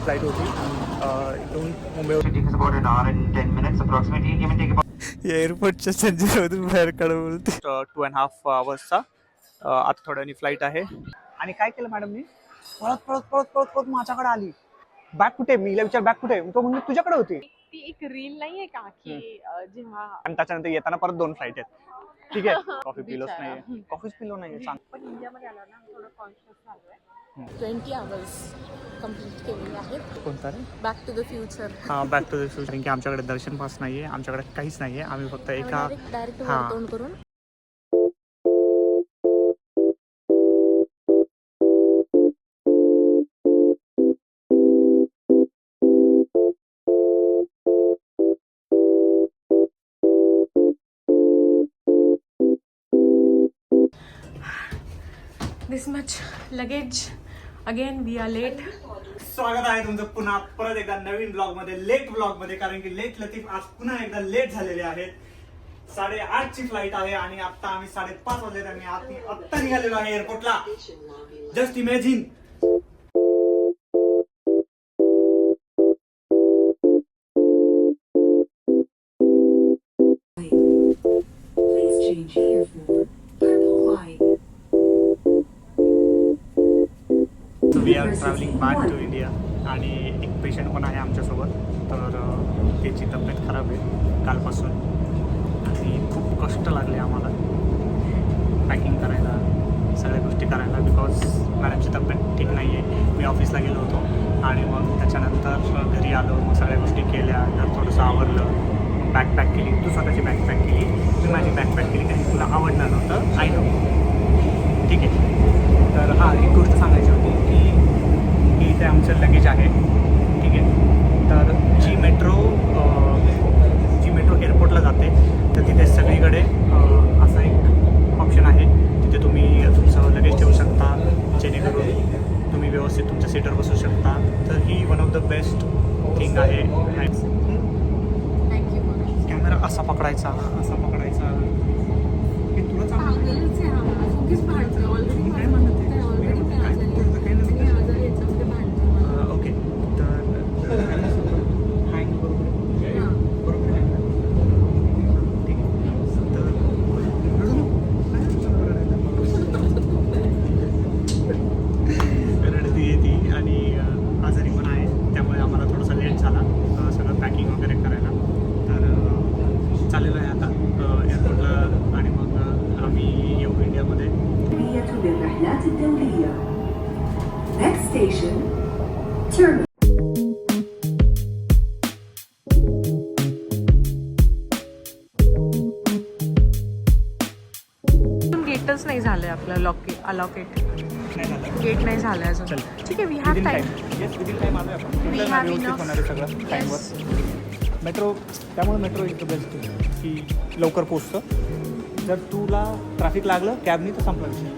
Flight होती इथून मुंबई. एअरपोर्टच्या चंदीमधून बाहेर काढून बोलते 2.5 hours आता थोड्यानी फ्लाईट आहे. आणि काय केलं मॅडमनी, पळत पळत पळत पळत पळत माझ्याकडे आली. बॅग कुठे, मी विचार बॅग कुठे, तो म्हणजे तुझ्याकडे होती. ती एक रील नाहीये का की जेव्हा आणि त्याच्यानंतर येताना परत 2 फ्लाईट आहेत. ठीक आहे, कॉफी पिलोच नाही, कॉफीच पिलो नाही सांग. पण इंडियामध्ये आला ना थोडं कॉन्शियस झालोय. 20 hours कंप्लीट केलेले आहेत. कोणता रे? Back to the future. हां, बॅक टू द फ्युचर. कारण की आमच्याकडे दर्शन पास नाही आहे, आमच्याकडे काहीच नाही आहे. आम्ही फक्त एका डायरेक्ट हां तोंड करून. This much luggage again we are late. स्वागत आहे तुमचं पुन्हा परत एकदा नवीन ब्लॉग मध्ये, लेट ब्लॉग मध्ये. कारण की लेट लतीफ आज पुन्हा एकदा लेट झालेले आहेत. 8:30ची फ्लाईट आहे आणि आता आम्ही 5:30 वाजले आणि आत्ता निघालेलो आहे एअरपोर्टला. Just imagine. We are travelling back to India. आणि एक पेशंट पण आहे आमच्यासोबत, तर त्याची तब्येत खराब आहे कालपासून आणि खूप कष्ट लागले आम्हाला पॅकिंग करायला, सगळ्या गोष्टी करायला. बिकॉज मॅडमची तब्येत ठीक नाही आहे. मी ऑफिसला गेलो होतो आणि मग त्याच्यानंतर घरी आलो, मग सगळ्या गोष्टी केल्या, तर थोडंसं आवरलं, बॅग पॅक केली. तू स्वतःची बॅग पॅक केली, मी माझी बॅग पॅक केली, काही तुला आवडणार नव्हतं, आय नो. ठीक आहे, तर हां एक गोष्ट सांगायची होती की इथे आमचं लगेज आहे. ठीक आहे, तर जी मेट्रो एअरपोर्टला जाते, तर तिथे सगळीकडे असं एक ऑप्शन आहे, तिथे तुम्ही तुमचं लगेज ठेवू शकता, जेणेकरून तुम्ही व्यवस्थित तुमच्या सीटवर बसू शकता. तर ही one of the best thing आहे. कॅमेरा असा पकडायचा, असा पकडायचा. हे तुला चांगलं काय म्हणत आहे? ओके, तर हँग बरोबर आहे. ठीक आहे, तर रडती येते आणि आजारी पण आहे, त्यामुळे आम्हाला थोडासा लेट झाला सगळं पॅकिंग वगैरे करायला. तर चाललेलं आहे आता एअरपोर्टला आणि मग आम्ही येऊ इंडियामध्ये. Next station, Terminal. गेटच नाही झालंय आपलं अलॉकेट. नाही झालं, गेट नाही झालंय अजून. चल ठीक आहे, we have time. Yes, within time आलो आपण. We have व्यवस्थित enough. होणार आहे सगळं टाईमवर. मेट्रो, त्यामुळे मेट्रो इज द बेस्ट की लवकर पोचतं. जर तुला ट्रॅफिक लागलं कॅबनी तर संपला विषय.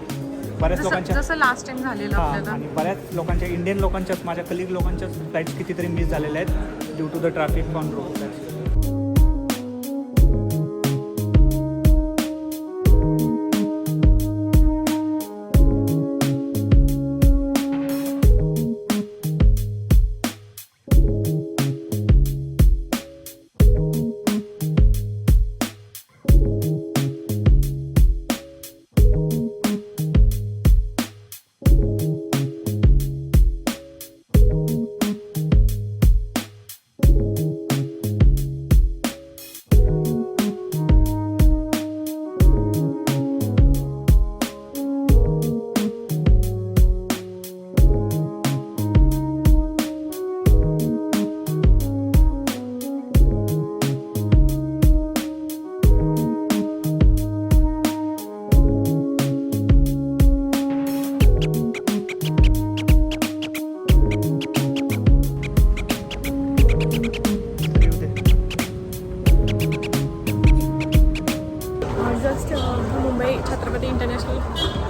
बऱ्याच लोकांच्या जसं लास्ट टाइम झालेलं आपल्याला. आणि बऱ्याच लोकांच्या, इंडियन लोकांच्याच, माझ्या कलिग लोकांच्याच फ्लाईट्स कितीतरी मिस झालेल्या आहेत due to the traffic on road.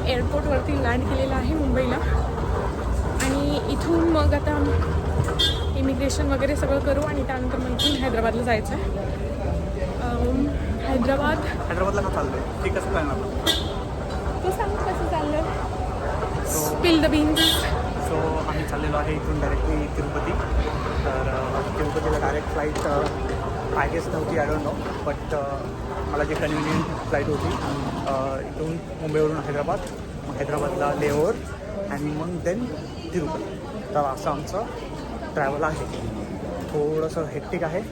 एअरपोर्टवरती लँड केलेलं आहे मुंबईला. आणि इथून मग आता इमिग्रेशन वगैरे सगळं करू आणि त्यानंतर मग इथून हैदराबादला जायचं आहे. हैदराबादला का चाललं आहे ते कसं कळणार? तू सांग कसं चाललं. Spill the beans. सो आम्ही चाललेलो आहे इथून डायरेक्टली तिरुपती. तर तिरुपतीला डायरेक्ट फ्लाईट आय गेस नव्हती, आय डोंट नो, बट मला जी कन्व्हिनियंट फ्लाईट होती इथून मुंबईवरून हैदराबाद, मग हैदराबादला लेओव्हर आणि मग देन तिरुपती. तर असं आमचं ट्रॅव्हल आहे. थोडंसं हेक्टिक आहे,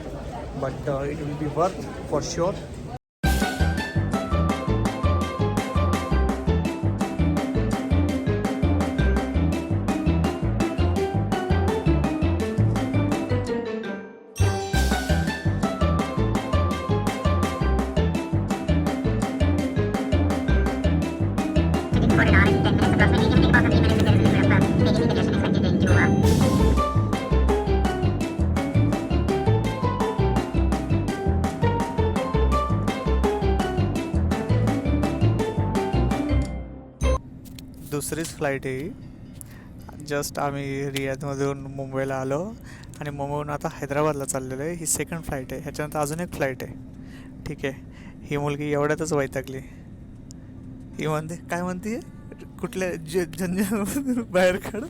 but it will be worth for sure. दुसरीच फ्लाईट आहे ही. जस्ट आम्ही रियादमधून मुंबईला आलो आणि मुंबईहून आता हैदराबादला चाललेलो आहे. ही सेकंड फ्लाईट आहे. ह्याच्यानंतर अजून एक फ्लाईट आहे. ठीक आहे, ही मुलगी एवढ्यातच वैतागली. ही म्हणते, काय म्हणते, कुठल्या झंझामधून बाहेर काढ,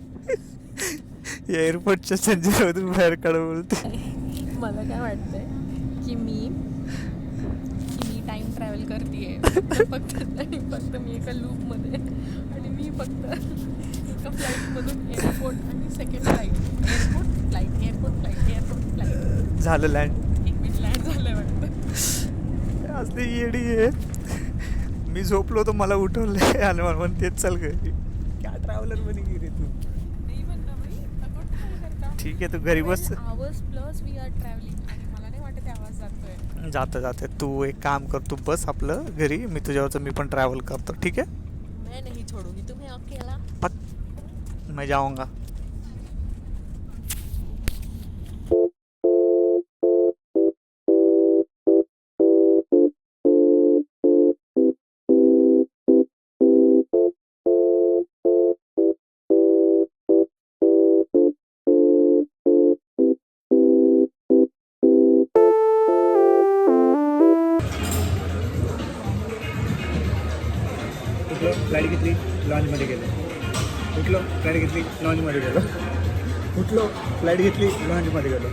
या एअरपोर्टच्या झंझामधून बाहेर काढ बोलते. मला काय वाटतंय की मी टाइम ट्रॅव्हल करते फक्त आणि फक्त मी एका लूपमध्ये, आणि मी फक्त एका फ्लाईटमधून एअरपोर्ट आणि second flight, airport flight, airport flight, airport flight झालं लँड. एक मिनिट लँड झालंय वाटतं. असली येडी आहे. मी झोपलो तर मला उठवलंय आणि मला म्हणते चल घरी. काय ट्रॅव्हलर बनी गेली तू. नाही म्हणलं बाई, आपण काय करता. ठीक आहे, तू घरी बस. Hours plus we are travelling आणि मला नाही वाटत आवाज जातोय. जाते तू एक काम कर, तू बस आपलं घरी, मी तुझ्यावरचं मी पण ट्रॅव्हल करतो. ठीक आहे, मैं नहीं छोडूंगी तुम्हें अकेला. मैं जाऊंगा. फ्लाईट घेतली, लॉन्चमध्ये गेलो. उठलो, फ्लाईट घेतली, लॉन्चमध्ये गेलो. उठलो, फ्लाईट घेतली, लॉन्चमध्ये गेलो.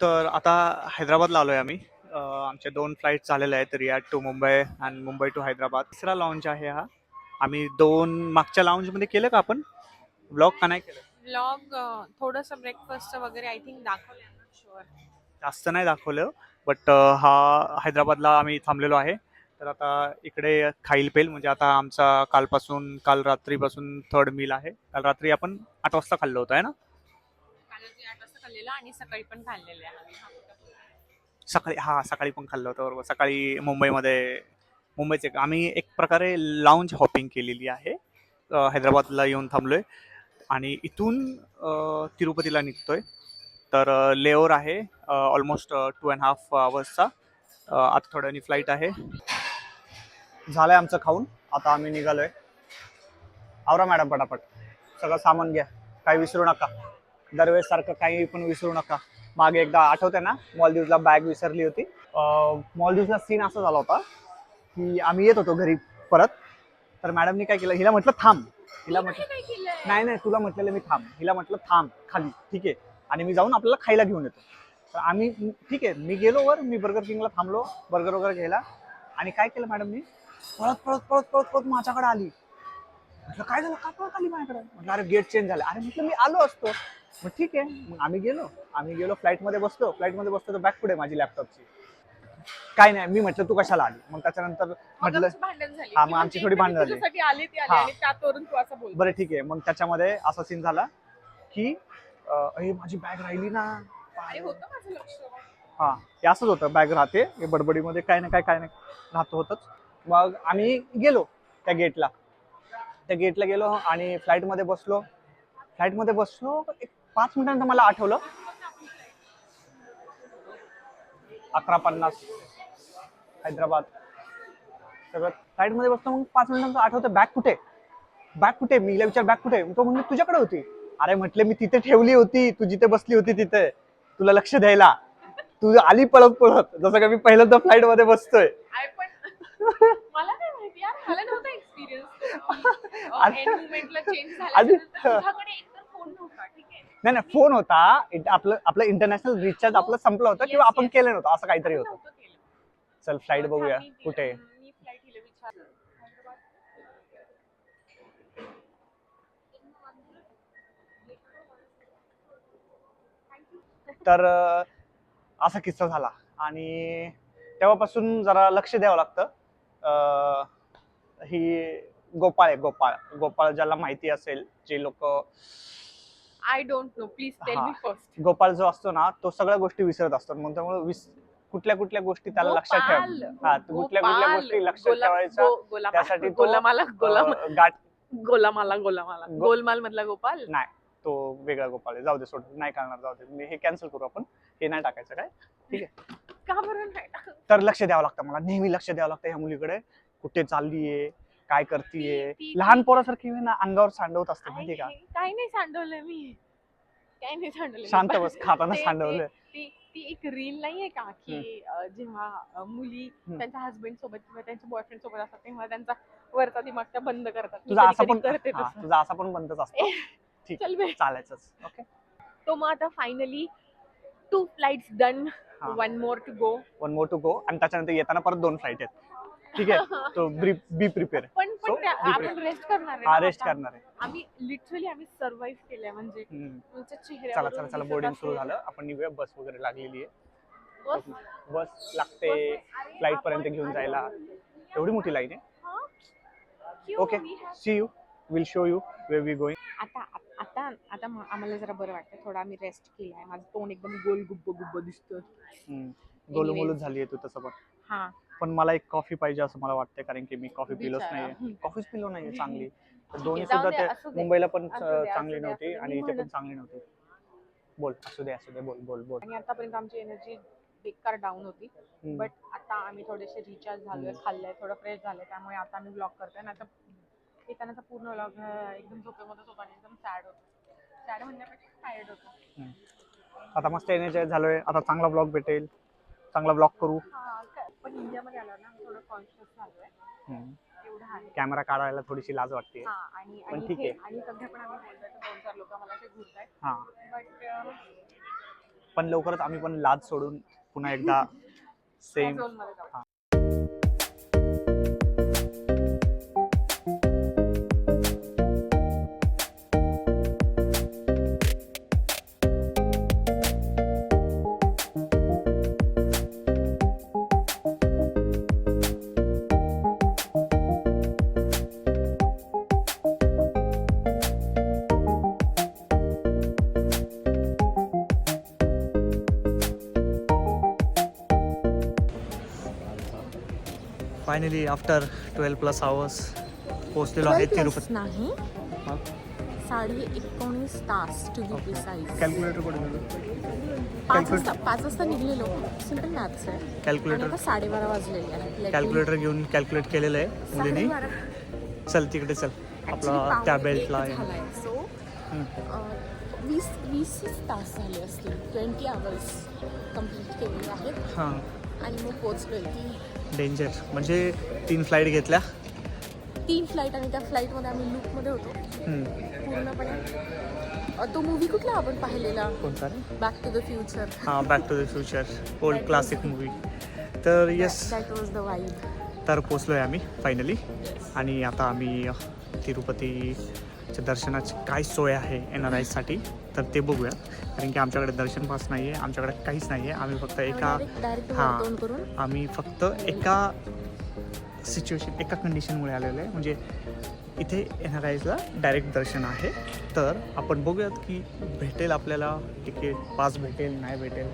तर आता हैदराबादला आलो आहे आम्ही. आमच्या 2 फ्लाईट झालेल्या आहेत, रियाद टू मुंबई आणि मुंबई टू हैदराबाद. तिसरा लॉन्च आहे हा. आम्ही 2 मागच्या लॉन्चमध्ये केलं का आपण ब्लॉग, का नाही केलं? व्लॉग थोडंसं ब्रेकफास्ट वगैरे आय थिंक दाखवलं, शुअर जास्त नाही दाखवलं, बट हा हैदराबादला आम्ही थांबलेलो आहे. तर आता इकडे खाईल पेल, म्हणजे आता आमचा काल रात्रीपासून 3rd मील आहे. काल रात्री आपण 8 वाजता खाल्लं होतं आहे ना. काल 8 वाजता खाल्लेलं आणि सकाळी पण खाल्लेलं आहे. सकाळी पण खाल्लं होतं, बरोबर. सकाळी मुंबईचे आम्ही एक प्रकारे लाऊंज हॉपिंग केलेली आहे. हैदराबादला येऊन थांबलोय आणि इथून तिरुपतीला निघतोय. तर लेओव्हर आहे ऑलमोस्ट 2.5 hours. आता थोड्यानी फ्लाईट आहे. झालंय आमचं खाऊन, आता आम्ही निघालोय. आवरा मॅडम पटापट, सगळं सामान घ्या, काही विसरू नका. दरवेळेस सारखं काही पण विसरू नका. मागे एकदा आठवते ना, मॉलदीव्सला बॅग विसरली होती. मॉलदीव्सला सीन असा झाला होता की आम्ही येत होतो घरी परत, तर मॅडमनी काय केलं, हिला म्हटलं थांब. हिला म्हटलं नाही तुला म्हटलेलं मी थांब. हिला म्हटलं थांब खाली, ठीक आहे, आणि मी जाऊन आपल्याला खायला घेऊन येतो. तर आम्ही ठीक आहे, मी गेलो वर, मी बर्गर किंगला थांबलो, बर्गर वगैरे घ्यायला. आणि काय केलं मॅडमनी, पळत माझ्याकडे आली. म्हटलं काय झालं, का पळत आली माझ्याकडे. म्हटलं अरे गेट चेंज झालं. अरे म्हटलं मी आलो असतो. मग ठीक आहे, मग आम्ही गेलो फ्लाईटमध्ये बसलो तर बॅग पुढे माझी लॅपटॉपची. काय नाही, मी म्हटलं तू कशाला आली. मग त्याच्यानंतर म्हटलं हा, मग आमची थोडी भांडण झाली. बरं ठीक आहे, मग त्याच्यामध्ये असा सीन झाला की माझी बॅग राहिली ना. हा, हे असंच होतं, बॅग राहते हे बडबडीमध्ये, काय नाही राहतो होतच. मग आम्ही गेलो त्या गेटला गेलो आणि फ्लाईटमध्ये बसलो. एक 5 मिनिटांनंतर मला आठवलं 11:50 हैदराबाद. सगळं फ्लाईटमध्ये बसतो. मग 5 मिनिटांनंतर आठवतं बॅग कुठे. मी विचार बॅग कुठे. तो म्हणजे तुझ्याकडे होती. अरे म्हटले मी तिथे ठेवली होती, तू जिथे बसली होती तिथे, तुला लक्ष द्यायला. तू आली पळत जसं का मी पहिल्यांदा फ्लाईट मध्ये बसतोय. मला नाही माहिती यार, मला नव्हता एक्सपिरियन्स. मुवमेंटला चेंज आधी- तुझ्याकडे एकतर फोन नव्हता, ठीक आहे. नाही फोन होता, आपलं इंटरनॅशनल रिचार्ज आपलं संपलं होतं किंवा आपण केलं नव्हतं असं काहीतरी होतं. नव्हतं केलं. चल फ्लाईट बघूया कुठे. मी फ्लाईट हिला विचारलं. तर असा किस्सा झाला आणि तेव्हापासून जरा लक्ष द्यावं लागतं. ही गोपाळ आहे, गोपाळ ज्याला माहिती असेल, जे लोक I don't know, please tell me first. Gopal जो असतो ना तो सगळ्या गोष्टी विसरत असतो, मग त्यामुळे कुठल्या गोष्टी त्याला लक्षात ठेव. हा, कुठल्या गोष्टी लक्षात ठेवायच्या त्यासाठी तो गोलमाल मधला गोपाल नाही, तो वेगळा गोपाळ आहे. जाऊ दे, सोड, नाही करणार, जाऊ दे, मी हे कॅन्सल करू आपण, हे नाही टाकायचं काय, ठीक आहे. का बरं नाही? तर लक्ष द्यावं लागतं, मला नेहमी लक्ष द्यावं लागतं ह्या मुलीकडे, कुठे चाललीये, काय करतीये. लहान पोरासारखी ना अंगावर सांडवत असते, माहितीये का. काही नाही सांडवलं मी, काही नाही सांडवलं. शांत बस, खाताना सांडवलं. ती एक रील नाहीये का की जेव्हा मुली त्यांच्या हस्बंड सोबत किंवा त्यांच्या बॉयफ्रेंड सोबत असतात तेव्हा त्यांचा वरचा दिमाग त्या बंद करतात. तुझा असा पण बंदच असतो. ठीक, चालायचंच. ओके, तो मग आता finally 2 flights done, 1 more to go. आणि त्याच्यानंतर येताना परत 2 फ्लाईट आहेत, ठीक आहे. तो बी प्रिपेअर. पण आपण रेस्ट करणार आहे. रेस्ट करणार आहे. आम्ही सर्व्हाइव्ह केलंय, म्हणजे तुमच्या चला चला, बोर्डिंग सुरू झालं, आपण निघूया. बस वगैरे लागलेली आहे, बस लागते फ्लाईट पर्यंत घेऊन जायला. एवढी मोठी लाईन आहे. Okay, see you, will show you where we going. आता आम्हाला जरा बरं वाटतं, थोडा आम्ही रेस्ट केलाय. माझं तोंड एकदम गोल गुब्ब दिसतं. गोलमोलच झाली आहे तू तसं पण. हा, पण मला एक कॉफी पाहिजे असं मला वाटतं, कारण की मी कॉफी पिलोच नाहीये. कॉफीच पिलो नाहीये चांगली. दोन्ही सुद्धा ते मुंबईला पण चांगली नव्हती आणि इथे पण चांगली नव्हती. बोल, असू दे, बोल. आणि आतापर्यंत आमची एनर्जी बेकार डाऊन होती, बट आता आम्ही थोडेसे रिचार्ज झालोय, खाल्लंय, थोडं फ्रेश झालंय, त्यामुळे आता आम्ही ब्लॉग करतोय. ना आता येतानाचा पूर्ण ब्लॉग एकदम झोपेमध्येच होता आणि एकदम सॅड म्हणण्यापेक्षा टायर्ड होतो. आता मस्त एनर्जाइज झालोय, आता चांगला ब्लॉग भेटेल, चांगला ब्लॉग करू. पण इंडियामध्ये आलो ना, थोडं कॉन्शियस झालोय, एवढं आहे. कॅमेरा काढायला थोडीशी लाज वाटते, आणि ठीक आहे. आणि सध्या पण आम्ही बोलतोय तर 2-4 लोक मला असे घुरतायत. हा, बट पण लवकरच आम्ही पण लाज सोडून पुन्हा एकदा सेम. फायनली आफ्टर 12+ आवर्स पोहोचलेलो आहे तिरुपती. नाही, 19.5 तास टू बी प्रिसाइज. कॅल्क्युलेटर कुठे गेलो? 5 वाजता निघलेलो. सिम्पल मॅथ्स आहे. कॅल्क्युलेटर 12:30 वाजलेले आहेत. कॅल्क्युलेटर घेऊन कॅल्क्युलेट केलेलं आहे मुलीने. चल तिकडे चल, आपला त्या बेल्टला आहे. सो 20 तास झाले असतील, 20 आवर्स कम्प्लीट केलेले आहेत. हां, आणि मग पोहोचलोय की डेंजर. म्हणजे 3 फ्लाईट घेतल्या, 3 फ्लाईट, आणि त्या फ्लाईटमध्ये आम्ही लूपमध्ये होतो पूर्णपणे. तो मूवी कुठला आपण पाहिलेला, कोणता? Back to the future. हां, back to the future, old classic movie. तर yes, that was the vibe. तर पोचलो आहे आम्ही फायनली. आणि आता आम्ही तिरुपतीच्या दर्शनाची काय सोय आहे NRIसाठी तर ते बघूया, कारण की आमच्याकडे दर्शन पास नाही आहे, आमच्याकडे काहीच नाही आहे. आम्ही फक्त आम्ही फक्त एका कंडिशनमुळे आलेलो आहे, म्हणजे इथे NRIला डायरेक्ट दर्शन आहे. तर आपण बघूयात की भेटेल आपल्याला तिकीट, पास भेटेल नाही भेटेल,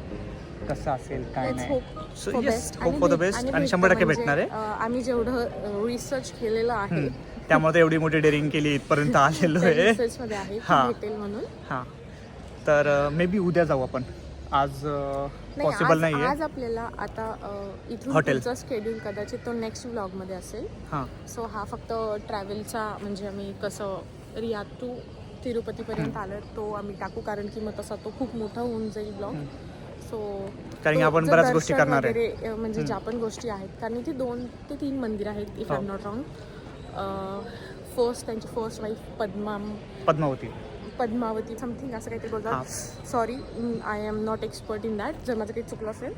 कसं असेल काय नाही. So yes, hope for the best. आणि 100% भेटणार आहे. आम्ही जेवढं रिसर्च केलेलं आहे त्यामुळे एवढी मोठी डेअरिंग केली, इथपर्यंत आलेलो आहे. रिसर्चमध्ये आहे भेटेल म्हणून. हां, तर मे बी उद्या जाऊ आपण, आज पॉसिबल नाही आहे. आज आपल्याला आता इथून पुढचा स्केड्यूल कदाचित तो नेक्स्ट व्लॉगमध्ये असेल. हां, सो हा फक्त ट्रॅव्हलचा, म्हणजे आम्ही कसं रियाद टू तिरुपतीपर्यंत आलो तो आम्ही टाकू, कारण की मग तसा तो खूप मोठा होऊन जाईल ब्लॉग. सो कारण की आपण बऱ्याच गोष्टी करणार आहे, म्हणजे ज्या पण गोष्टी आहेत, कारण इथे 2 ते 3 मंदिर आहेत if I am not wrong. त्यांची first wife Padmavati. Padmavati something असं काहीतरी बोलतात. Sorry, I am not expert in that. जर माझं काही चुकलं असेल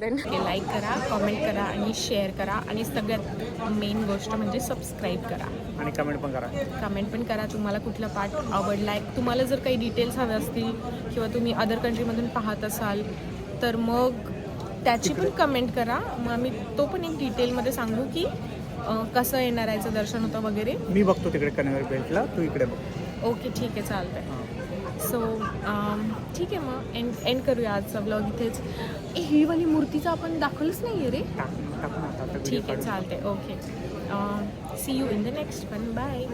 देन लाईक करा, कमेंट करा आणि शेअर करा आणि सगळ्यात मेन गोष्ट म्हणजे सबस्क्राईब करा आणि कमेंट पण करा. कमेंट पण करा तुम्हाला कुठला पार्ट आवडला आहे. तुम्हाला जर काही डिटेल्स हवे असतील किंवा तुम्ही अदर कंट्रीमधून पाहत असाल तर मग त्याची पण कमेंट करा. मग आम्ही तो पण एक डिटेलमध्ये सांगू की कसं येणार याचं दर्शन होतं वगैरे. मी बघतो तिकडे कन्व्हेयर बेल्टला, तू इकडे बघ. ओके ठीक आहे, चालतं आहे. सो ठीक आहे, मग एंड करूया आजचा ब्लॉग इथेच. ही वाली मूर्तीचं आपण दाखवलंच नाही आहे रे. ठीक आहे, चालतंय. Okay, see you in the next one. Bye.